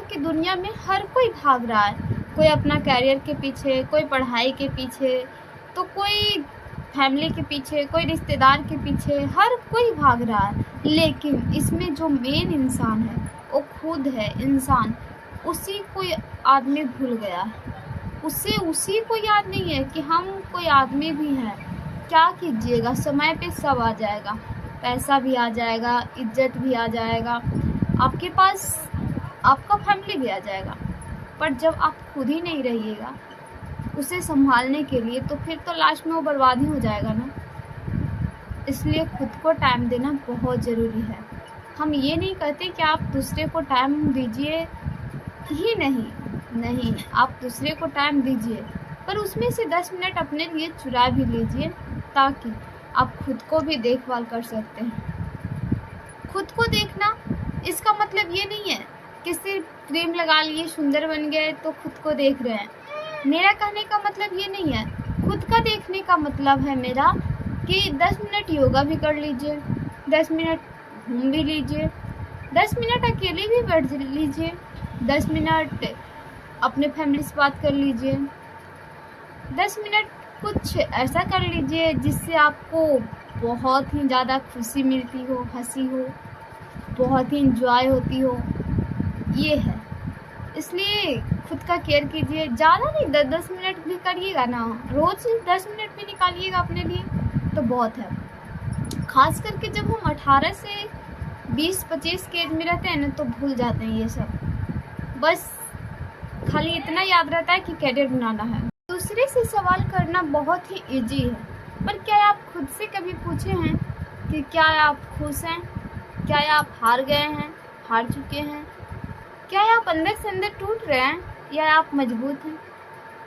की दुनिया में हर कोई भाग रहा है, कोई अपना कैरियर के पीछे, कोई पढ़ाई के पीछे, तो कोई फैमिली के पीछे, कोई रिश्तेदार के पीछे, हर कोई भाग रहा है। लेकिन इसमें जो मेन इंसान है वो खुद है इंसान। उसी को आदमी भूल गया है, उसी को याद नहीं है कि हम कोई आदमी भी हैं। क्या कीजिएगा, समय पे सब आ जाएगा, पैसा भी आ जाएगा, इज्जत भी आ जाएगा, आपके पास आपका फैमिली भी आ जाएगा, पर जब आप खुद ही नहीं रहिएगा उसे संभालने के लिए, तो फिर तो लास्ट में वो बर्बाद ही हो जाएगा ना। इसलिए खुद को टाइम देना बहुत ज़रूरी है। हम ये नहीं कहते कि आप दूसरे को टाइम दीजिए ही नहीं, आप दूसरे को टाइम दीजिए, पर उसमें से 10 मिनट अपने लिए चुरा भी लीजिए, ताकि आप खुद को भी देखभाल कर सकते हैं। खुद को देखना इसका मतलब ये नहीं है कि सिर्फ क्रीम लगा लिए, सुंदर बन गए तो खुद को देख रहे हैं। मेरा कहने का मतलब ये नहीं है। खुद का देखने का मतलब है मेरा कि 10 मिनट योगा भी कर लीजिए, 10 मिनट घूम भी लीजिए, 10 मिनट अकेले भी बैठ लीजिए, 10 मिनट अपने फैमिली से बात कर लीजिए, 10 मिनट कुछ ऐसा कर लीजिए जिससे आपको बहुत ही ज़्यादा खुशी मिलती हो, हंसी हो, बहुत ही इंजॉय होती हो। ये है, इसलिए खुद का केयर कीजिए। ज़्यादा नहीं, 10-10 मिनट भी करिएगा ना, रोज़ 10 मिनट भी निकालिएगा अपने लिए तो बहुत है। खास करके जब हम 18 से 20-25 के एज में रहते हैं ना, तो भूल जाते हैं ये सब। बस खाली इतना याद रहता है कि कैरियर बनाना है। दूसरे से सवाल करना बहुत ही इजी है, पर क्या आप खुद से कभी पूछे हैं कि क्या आप खुश हैं, क्या आप हार गए हैं, हार चुके हैं, क्या आप अंदर से अंदर टूट रहे हैं या आप मजबूत हैं?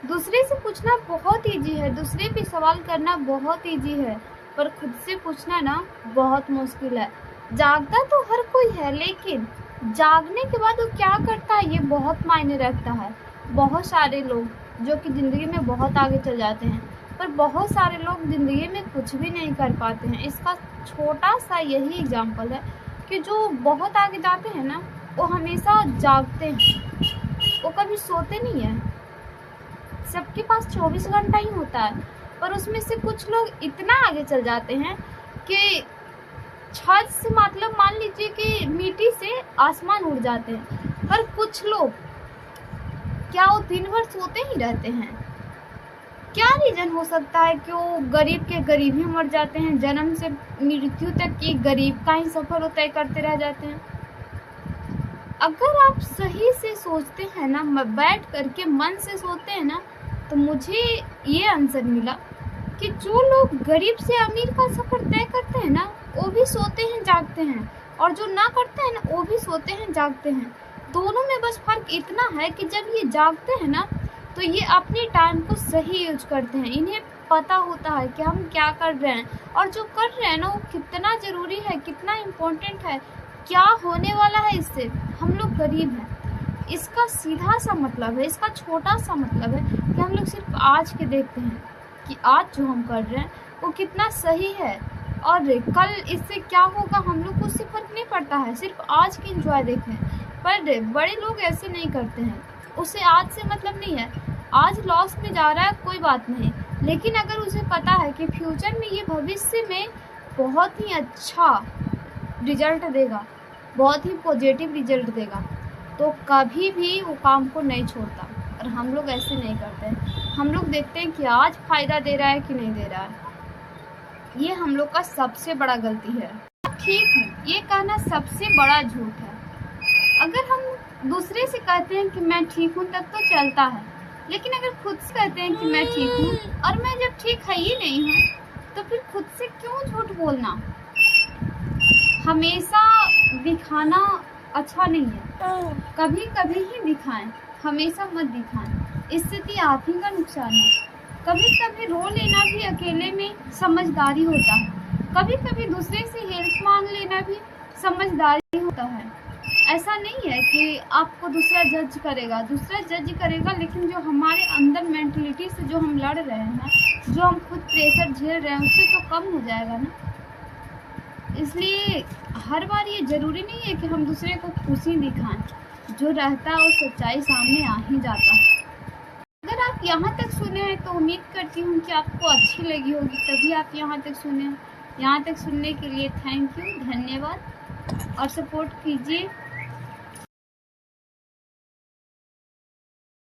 दूसरे से पूछना बहुत इजी है, दूसरे पे सवाल करना बहुत इजी है, पर खुद से पूछना ना बहुत मुश्किल है। जागता तो हर कोई है, लेकिन जागने के बाद वो क्या करता है ये बहुत मायने रखता है। बहुत सारे लोग जो कि ज़िंदगी में बहुत आगे चल जाते हैं, पर बहुत सारे लोग ज़िंदगी में कुछ भी नहीं कर पाते हैं। इसका छोटा सा यही एग्जाम्पल है कि जो बहुत आगे जाते हैं ना, वो हमेशा जागते हैं, वो कभी सोते नहीं हैं। सबके पास 24 घंटा ही होता है, पर उसमें से कुछ लोग इतना आगे चल जाते हैं कि छत से मतलब मान लीजिए कि मिट्टी से आसमान उड़ जाते हैं। पर कुछ लोग क्या वो दिन भर सोते ही रहते हैं? क्या रीज़न हो सकता है कि वो गरीब के गरीब ही मर जाते हैं, जन्म से मृत्यु तक की गरीब का ही सफ़र तय करते रह जाते हैं? अगर आप सही से सोचते हैं ना, बैठ करके मन से सोचते हैं ना, तो मुझे ये आंसर मिला कि जो लोग गरीब से अमीर का सफ़र तय करते हैं ना, वो भी सोते हैं जागते हैं, और जो ना करते हैं ना, वो भी सोते हैं जागते हैं। दोनों में बस फ़र्क इतना है कि जब ये जागते हैं ना, तो ये अपने टाइम को सही यूज करते हैं। इन्हें पता होता है कि हम क्या कर रहे हैं, और जो कर रहे हैं ना वो कितना ज़रूरी है, कितना इम्पोर्टेंट है, क्या होने वाला है इससे। हम लोग गरीब हैं, इसका सीधा सा मतलब है, इसका छोटा सा मतलब है कि हम लोग सिर्फ आज के देखते हैं कि आज जो हम कर रहे हैं वो कितना सही है, और कल इससे क्या होगा हम लोग को उससे फर्क नहीं पड़ता है, सिर्फ आज की एंजॉय देखते हैं। पर बड़े लोग ऐसे नहीं करते हैं, उसे आज से मतलब नहीं है, आज लॉस में जा रहा है कोई बात नहीं, लेकिन अगर उसे पता है कि फ्यूचर में ये भविष्य में बहुत ही अच्छा रिजल्ट देगा, बहुत ही पॉजिटिव रिजल्ट देगा, तो कभी भी वो काम को नहीं छोड़ता। और हम लोग ऐसे नहीं करते हैं, हम लोग देखते हैं कि आज फ़ायदा दे रहा है कि नहीं दे रहा है। ये हम लोग का सबसे बड़ा गलती है। ठीक है, ये कहना सबसे बड़ा झूठ है। अगर हम दूसरे से कहते हैं कि मैं ठीक हूँ तब तो चलता है, लेकिन अगर खुद से कहते हैं कि मैं ठीक हूँ और मैं जब ठीक है ही नहीं हूँ, तो फिर खुद से क्यों झूठ बोलना? हमेशा दिखाना अच्छा नहीं है, कभी कभी ही दिखाएं, हमेशा मत दिखाएं, इससे आप ही का नुकसान है। कभी कभी रो लेना भी अकेले में समझदारी होता है, कभी कभी दूसरे से हेल्प मांग लेना भी समझदारी होता है। ऐसा नहीं है कि आपको दूसरा जज करेगा, दूसरा जज करेगा, लेकिन जो हमारे अंदर मेंटलिटी से जो हम लड़ रहे हैं, जो हम खुद प्रेशर झेल रहे हैं, उससे तो कम हो जाएगा ना। इसलिए हर बार ये ज़रूरी नहीं है कि हम दूसरे को खुशी दिखाएं। जो रहता है वो सच्चाई सामने आ ही जाता है। अगर आप यहाँ तक सुने हैं तो उम्मीद करती हूँ कि आपको अच्छी लगी होगी, तभी आप यहाँ तक सुने। यहाँ तक सुनने के लिए थैंक यू, धन्यवाद, और सपोर्ट कीजिए।